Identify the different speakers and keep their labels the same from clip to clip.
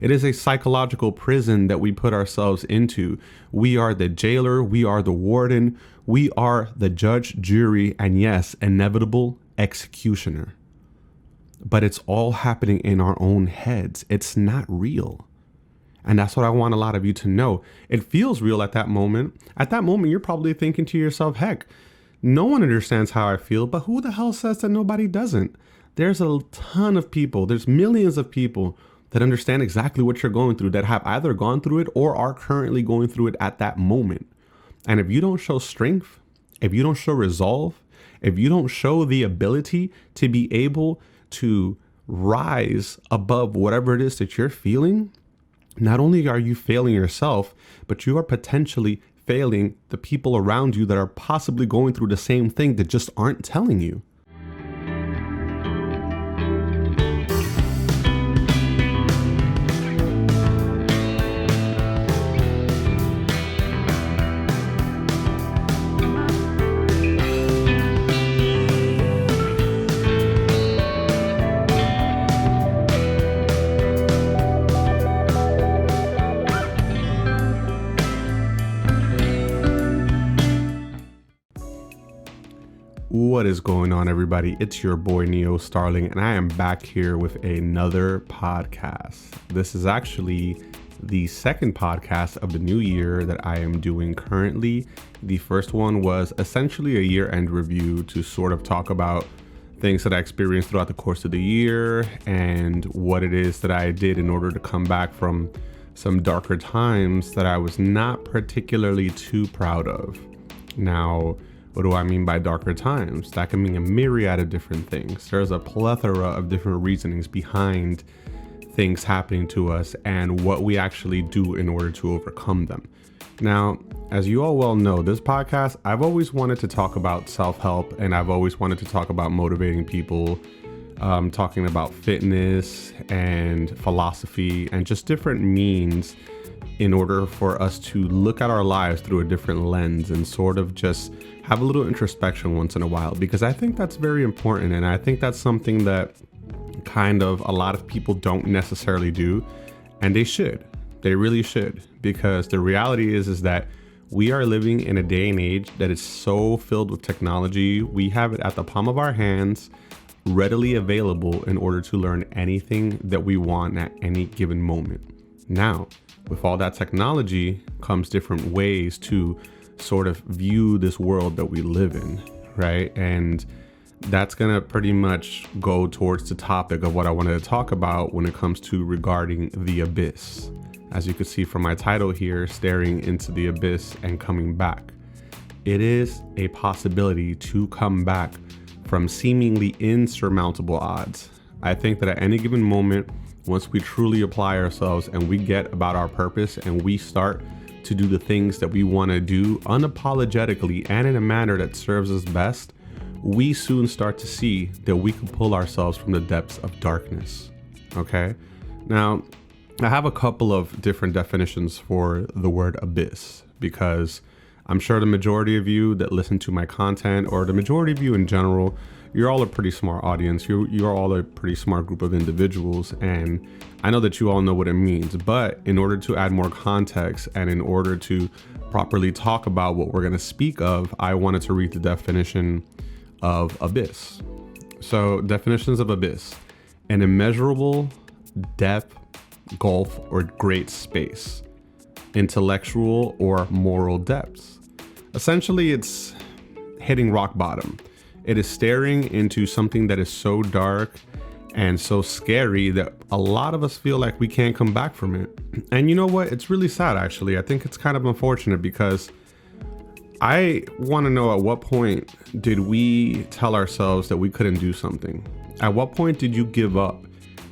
Speaker 1: It is a psychological prison that we put ourselves into. We are the jailer. We are the warden. We are the judge, jury, and yes, inevitable executioner. But it's all happening in our own heads. It's not real. And that's what I want a lot of you to know. It feels real at that moment. At that moment, you're probably thinking to yourself, heck, no one understands how I feel, but who the hell says that nobody doesn't? There's a ton of people, there's millions of people that understand exactly what you're going through, that have either gone through it or are currently going through it at that moment. And if you don't show strength, if you don't show resolve, if you don't show the ability to be able to rise above whatever it is that you're feeling, not only are you failing yourself, but you are potentially failing the people around you that are possibly going through the same thing that just aren't telling you. What is going on, everybody? It's your boy NeoStarling, and I am back here with another podcast. This is actually the second podcast of the new year that I am doing currently. The first one was essentially a year-end review to sort of talk about things that I experienced throughout the course of the year and what it is that I did in order to come back from some darker times that I was not particularly too proud of. Now, what do I mean by darker times? That can mean a myriad of different things. There's a plethora of different reasonings behind things happening to us and what we actually do in order to overcome them. Now, as you all well know, this podcast, I've always wanted to talk about self-help, and I've always wanted to talk about motivating people, talking about fitness and philosophy and just different means in order for us to look at our lives through a different lens and sort of just have a little introspection once in a while, because I think that's very important. And I think that's something that kind of a lot of people don't necessarily do, and they should. They really should, because the reality is that we are living in a day and age that is so filled with technology. We have it at the palm of our hands, readily available in order to learn anything that we want at any given moment. Now, with all that technology comes different ways to sort of view this world that we live in, right? And that's gonna pretty much go towards the topic of what I wanted to talk about when it comes to regarding the abyss. As you can see from my title here, staring into the abyss and coming back. It is a possibility to come back from seemingly insurmountable odds. I think that at any given moment, once we truly apply ourselves and we get about our purpose and we start to do the things that we want to do unapologetically and in a manner that serves us best, we soon start to see that we can pull ourselves from the depths of darkness. Okay? Now, I have a couple of different definitions for the word abyss, because I'm sure the majority of you that listen to my content, or the majority of you in general, you're all a pretty smart audience. You're all a pretty smart group of individuals, and I know that you all know what it means. But in order to add more context and in order to properly talk about what we're going to speak of, I wanted to read the definition of abyss. So, definitions of abyss: an immeasurable depth, gulf, or great space, intellectual or moral depths. Essentially, it's hitting rock bottom. It is staring into something that is so dark and so scary that a lot of us feel like we can't come back from it. And you know what? It's really sad, actually. I think it's kind of unfortunate, because I want to know, at what point did we tell ourselves that we couldn't do something? At what point did you give up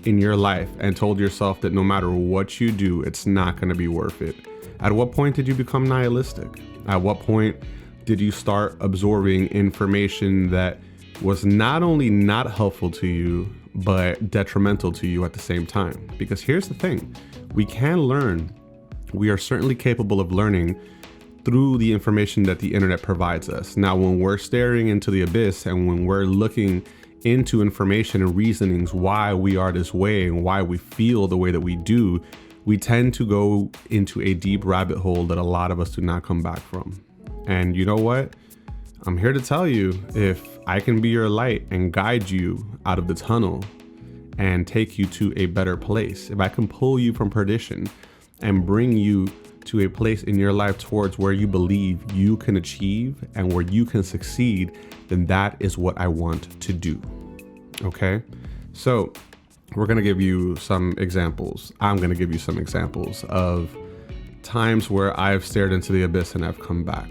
Speaker 1: in your life and told yourself that no matter what you do, it's not going to be worth it? At what point did you become nihilistic? At what point did you start absorbing information that was not only not helpful to you, but detrimental to you at the same time? Because here's the thing, we can learn. We are certainly capable of learning through the information that the internet provides us. Now, when we're staring into the abyss and when we're looking into information and reasonings why we are this way and why we feel the way that we do, we tend to go into a deep rabbit hole that a lot of us do not come back from. And you know what? I'm here to tell you, if I can be your light and guide you out of the tunnel and take you to a better place, if I can pull you from perdition and bring you to a place in your life towards where you believe you can achieve and where you can succeed, then that is what I want to do. Okay? So we're going to give you some examples. I'm going to give you some examples of times where I've stared into the abyss and I've come back.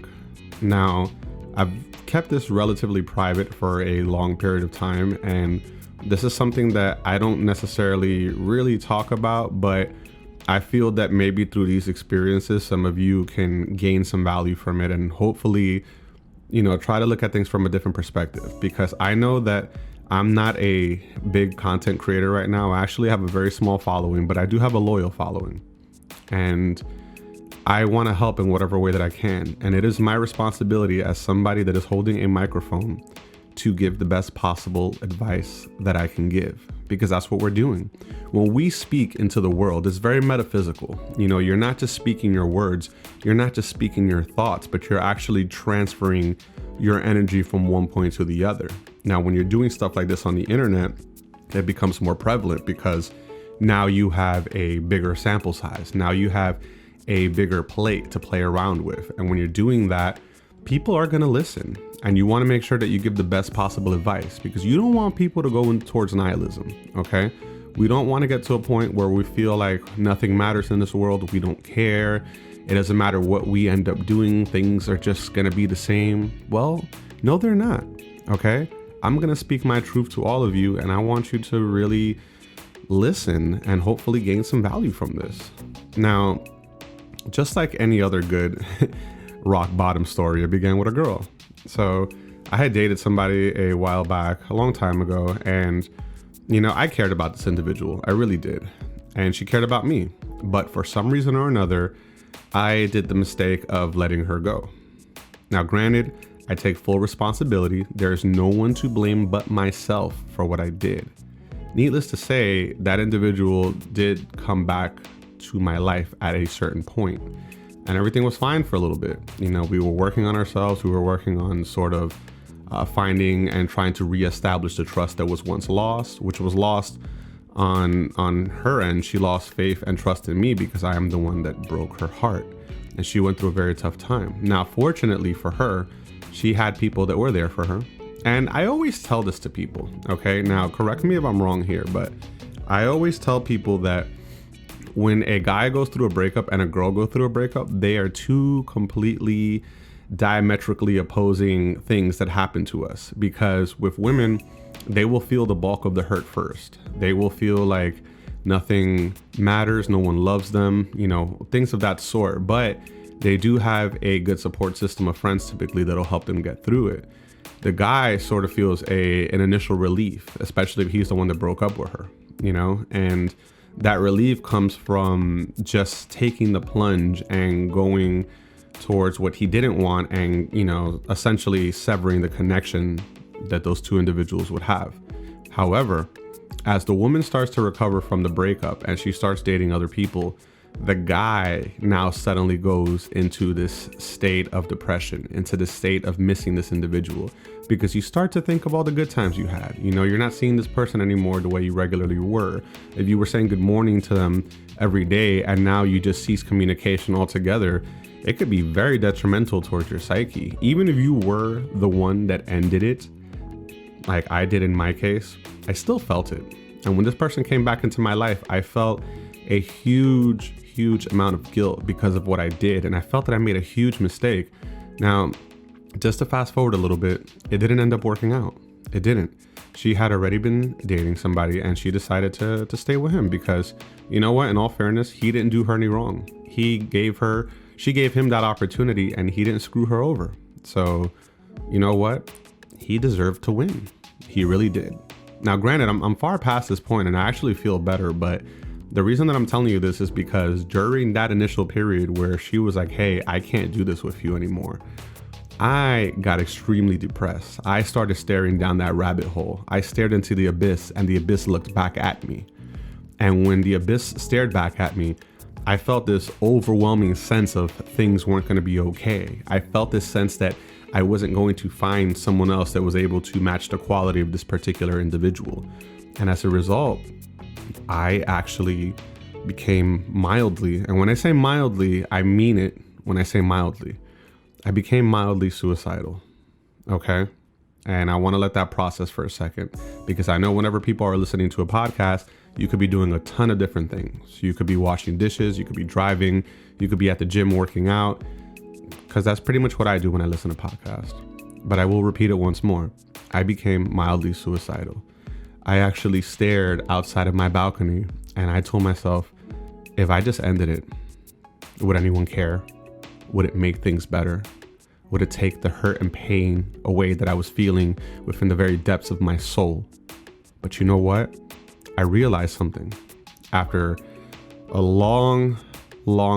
Speaker 1: Now, I've kept this relatively private for a long period of time, and this is something that I don't necessarily really talk about, but I feel that maybe through these experiences, some of you can gain some value from it and hopefully, try to look at things from a different perspective, because I know that I'm not a big content creator right now. I actually have a very small following, but I do have a loyal following, and I want to help in whatever way that I can. And it is my responsibility as somebody that is holding a microphone to give the best possible advice that I can give, because that's what we're doing. When we speak into the world, it's very metaphysical. You're not just speaking your words, you're not just speaking your thoughts, but you're actually transferring your energy from one point to the other. Now, when you're doing stuff like this on the internet, it becomes more prevalent because now you have a bigger sample size. Now you have a bigger plate to play around with. And when you're doing that, people are going to listen, and you want to make sure that you give the best possible advice, because you don't want people to go in towards nihilism. Okay. We don't want to get to a point where we feel like nothing matters in this world. We don't care. It doesn't matter what we end up doing. Things are just going to be the same. Well, no, they're not. Okay. I'm going to speak my truth to all of you, and I want you to really listen and hopefully gain some value from this. Now, just like any other good rock bottom story, it began with a girl. So I had dated somebody a while back, a long time ago, and I cared about this individual. I really did. And she cared about me. But for some reason or another, I did the mistake of letting her go. Now, granted, I take full responsibility. There's no one to blame but myself for what I did. Needless to say, that individual did come back to my life at a certain point, and everything was fine for a little bit. We were working on ourselves. We were working on sort of finding and trying to reestablish the trust that was once lost, which was lost on her end. She lost faith and trust in me because I am the one that broke her heart, and she went through a very tough time. Now, fortunately for her, she had people that were there for her. And I always tell this to people, okay? Now, correct me if I'm wrong here, but I always tell people that when a guy goes through a breakup and a girl goes through a breakup, they are two completely diametrically opposing things that happen to us. Because with women, they will feel the bulk of the hurt first. They will feel like nothing matters, no one loves them, things of that sort. But they do have a good support system of friends typically that'll help them get through it. The guy sort of feels an initial relief, especially if he's the one that broke up with her, and that relief comes from just taking the plunge and going towards what he didn't want and, essentially severing the connection that those two individuals would have. However, as the woman starts to recover from the breakup and she starts dating other people, the guy now suddenly goes into this state of depression, into the state of missing this individual, because you start to think of all the good times you had. You're not seeing this person anymore the way you regularly were. If you were saying good morning to them every day and now you just cease communication altogether, it could be very detrimental towards your psyche. Even if you were the one that ended it, like I did in my case, I still felt it. And when this person came back into my life, I felt a huge amount of guilt because of what I did. And I felt that I made a huge mistake. Now, just to fast forward a little bit, it didn't end up working out. It didn't. She had already been dating somebody and she decided to stay with him because, you know what, in all fairness, he didn't do her any wrong. She gave him that opportunity and he didn't screw her over. So, you know what? He deserved to win. He really did. Now, granted, I'm far past this point and I actually feel better, but the reason that I'm telling you this is because during that initial period where she was like, hey, I can't do this with you anymore, I got extremely depressed. I started staring down that rabbit hole. I stared into the abyss, and the abyss looked back at me. And when the abyss stared back at me, I felt this overwhelming sense of things weren't going to be okay. I felt this sense that I wasn't going to find someone else that was able to match the quality of this particular individual. And as a result, I actually became mildly, and when I say mildly, I mean it when I say mildly, I became mildly suicidal. Okay. And I want to let that process for a second, because I know whenever people are listening to a podcast, you could be doing a ton of different things. You could be washing dishes, you could be driving, you could be at the gym working out, because that's pretty much what I do when I listen to podcasts. But I will repeat it once more. I became mildly suicidal. I actually stared outside of my balcony and I told myself, if I just ended it, would anyone care? Would it make things better? Would it take the hurt and pain away that I was feeling within the very depths of my soul? But you know what? I realized something. After a long,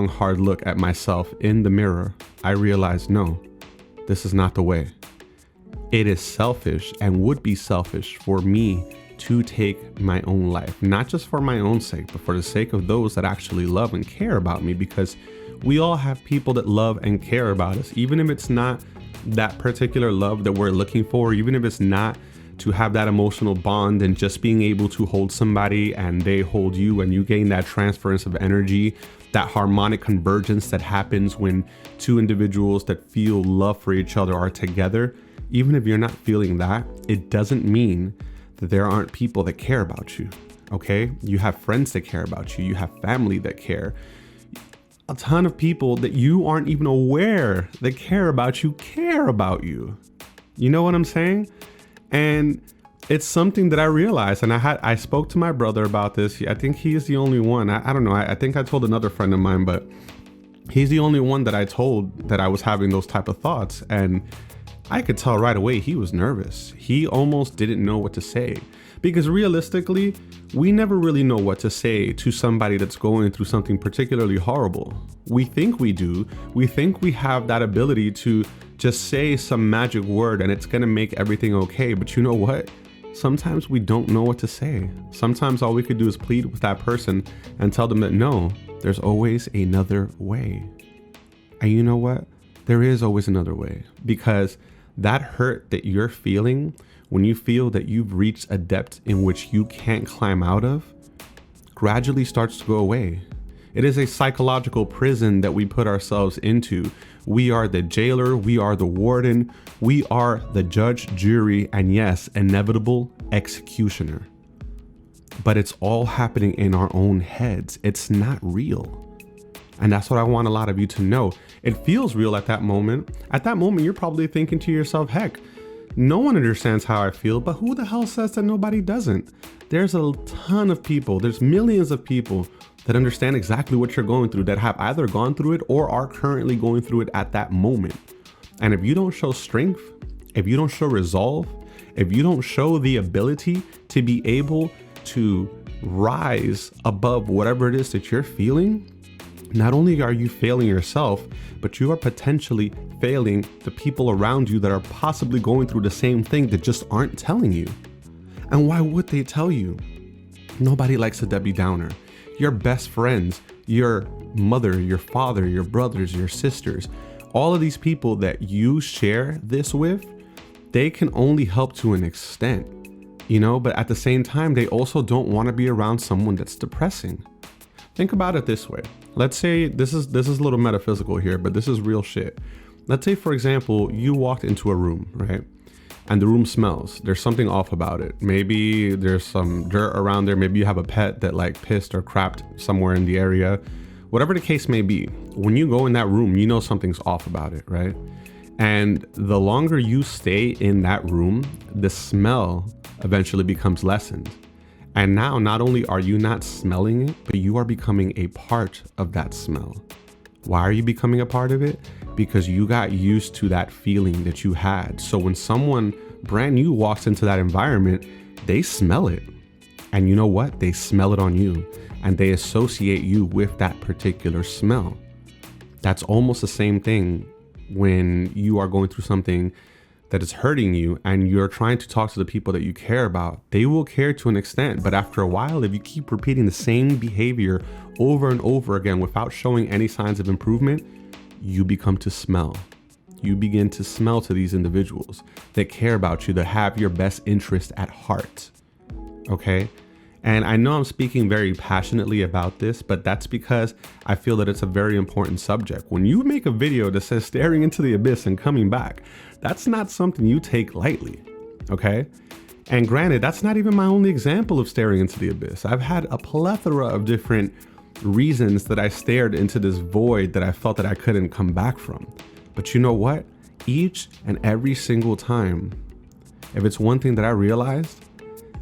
Speaker 1: hard look at myself in the mirror, I realized, no, this is not the way. It is selfish and would be selfish for me to take my own life, not just for my own sake, but for the sake of those that actually love and care about me, because we all have people that love and care about us, even if it's not that particular love that we're looking for, even if it's not to have that emotional bond and just being able to hold somebody and they hold you and you gain that transference of energy, that harmonic convergence that happens when two individuals that feel love for each other are together. Even if you're not feeling that, it doesn't mean that there aren't people that care about you. Okay? You have friends that care about you. You have family that care. A ton of people that you aren't even aware that care about you. You know what I'm saying? And it's something that I realized, and I spoke to my brother about this. I think he is the only one. I don't know. I think I told another friend of mine, but he's the only one that I told that I was having those type of thoughts. And I could tell right away he was nervous. He almost didn't know what to say, because realistically, we never really know what to say to somebody that's going through something particularly horrible. We think we do. We think we have that ability to just say some magic word and it's going to make everything okay. But you know what? Sometimes we don't know what to say. Sometimes all we could do is plead with that person and tell them that no, there's always another way. And you know what? There is always another way, because that hurt that you're feeling when you feel that you've reached a depth in which you can't climb out of gradually starts to go away. It is a psychological prison that we put ourselves into. We are the jailer, we are the warden, we are the judge, jury, and yes, inevitable executioner. But it's all happening in our own heads. It's not real. And that's what I want a lot of you to know. It feels real at that moment. At that moment, you're probably thinking to yourself, heck, no one understands how I feel, but who the hell says that nobody doesn't? There's a ton of people, there's millions of people that understand exactly what you're going through, that have either gone through it or are currently going through it at that moment. And if you don't show strength, if you don't show resolve, if you don't show the ability to be able to rise above whatever it is that you're feeling, not only are you failing yourself, but you are potentially failing the people around you that are possibly going through the same thing that just aren't telling you. And why would they tell you? Nobody likes a Debbie Downer. Your best friends, your mother, your father, your brothers, your sisters, all of these people that you share this with, they can only help to an extent, you know, but at the same time, they also don't want to be around someone that's depressing. Think about it this way. Let's say this is a little metaphysical here, but this is real shit. Let's say, for example, you walked into a room, right? And the room smells. There's something off about it. Maybe there's some dirt around there. Maybe you have a pet that like pissed or crapped somewhere in the area. Whatever the case may be, when you go in that room, you know something's off about it, right? And the longer you stay in that room, the smell eventually becomes lessened. And now not only are you not smelling it, but you are becoming a part of that smell. Why are you becoming a part of it? Because you got used to that feeling that you had. So when someone brand new walks into that environment, they smell it. And you know what? They smell it on you and they associate you with that particular smell. That's almost the same thing when you are going through something that is hurting you and you're trying to talk to the people that you care about, they will care to an extent. But after a while, if you keep repeating the same behavior over and over again without showing any signs of improvement, you become to smell. You begin to smell to these individuals that care about you, that have your best interest at heart. Okay? And I know I'm speaking very passionately about this, but that's because I feel that it's a very important subject. When you make a video that says staring into the abyss and coming back, that's not something you take lightly, okay? And granted, that's not even my only example of staring into the abyss. I've had a plethora of different reasons that I stared into this void that I felt that I couldn't come back from. But you know what? Each and every single time, if it's one thing that I realized,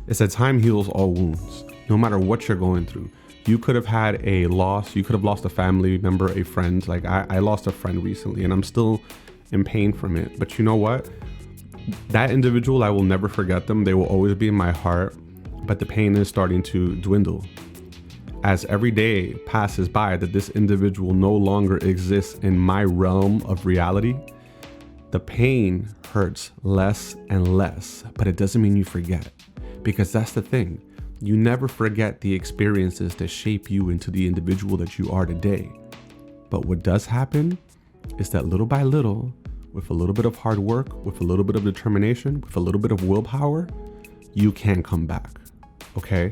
Speaker 1: it's that time heals all wounds, no matter what you're going through. You could have had a loss. You could have lost a family member, a friend. Like I lost a friend recently and I'm still in pain from it. But you know what? That individual, I will never forget them. They will always be in my heart, but the pain is starting to dwindle. As every day passes by that this individual no longer exists in my realm of reality, the pain hurts less and less, but it doesn't mean you forget. Because that's the thing. You never forget the experiences that shape you into the individual that you are today. But what does happen is that little by little, with a little bit of hard work, with a little bit of determination, with a little bit of willpower, you can come back, okay?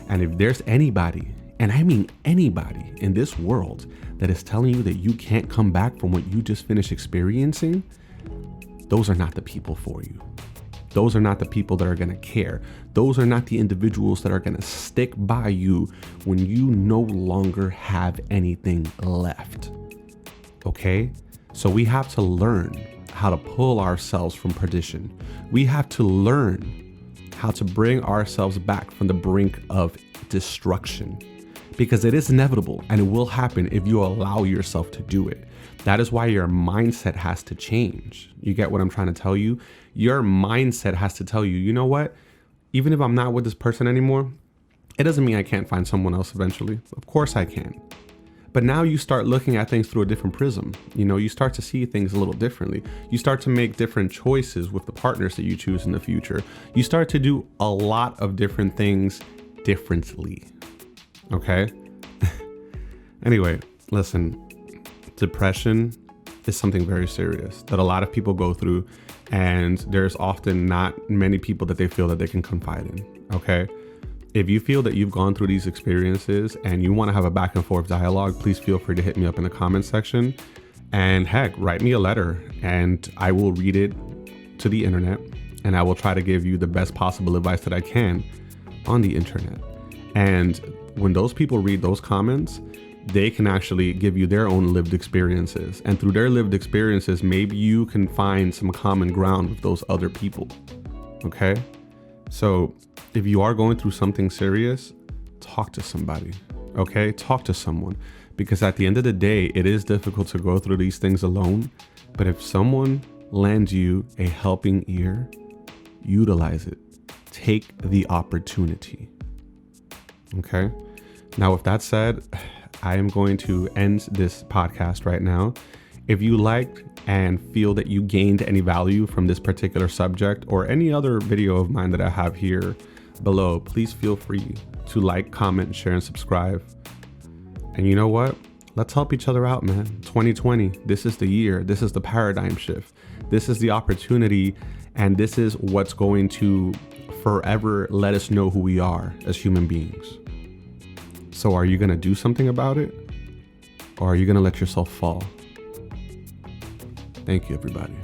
Speaker 1: And if there's anybody, and I mean anybody in this world that is telling you that you can't come back from what you just finished experiencing, those are not the people for you. Those are not the people that are going to care. Those are not the individuals that are going to stick by you when you no longer have anything left. Okay? So we have to learn how to pull ourselves from perdition. We have to learn how to bring ourselves back from the brink of destruction, because it is inevitable and it will happen if you allow yourself to do it. That is why your mindset has to change. You get what I'm trying to tell you? Your mindset has to tell you, you know what? Even if I'm not with this person anymore, it doesn't mean I can't find someone else eventually. Of course I can. But now you start looking at things through a different prism. You know, you start to see things a little differently. You start to make different choices with the partners that you choose in the future. You start to do a lot of different things differently. Okay? Anyway, listen. Depression is something very serious that a lot of people go through, and there's often not many people that they feel that they can confide in, okay? If you feel that you've gone through these experiences and you want to have a back and forth dialogue, please feel free to hit me up in the comment section, and heck, write me a letter and I will read it to the internet and I will try to give you the best possible advice that I can on the internet. And when those people read those comments, they can actually give you their own lived experiences. And through their lived experiences, maybe you can find some common ground with those other people. Okay? So if you are going through something serious, talk to somebody. Okay? Talk to someone. Because at the end of the day, it is difficult to go through these things alone. But if someone lends you a helping ear, utilize it. Take the opportunity. Okay? Now, with that said, I am going to end this podcast right now. If you liked and feel that you gained any value from this particular subject or any other video of mine that I have here below, please feel free to like, comment, share, and subscribe. And you know what? Let's help each other out, man. 2020, this is the year. This is the paradigm shift. This is the opportunity, and this is what's going to forever let us know who we are as human beings. So are you going to do something about it? Or are you going to let yourself fall? Thank you, everybody.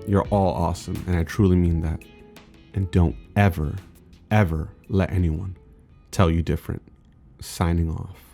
Speaker 1: You're all awesome, and I truly mean that. And don't ever, ever let anyone tell you different. Signing off.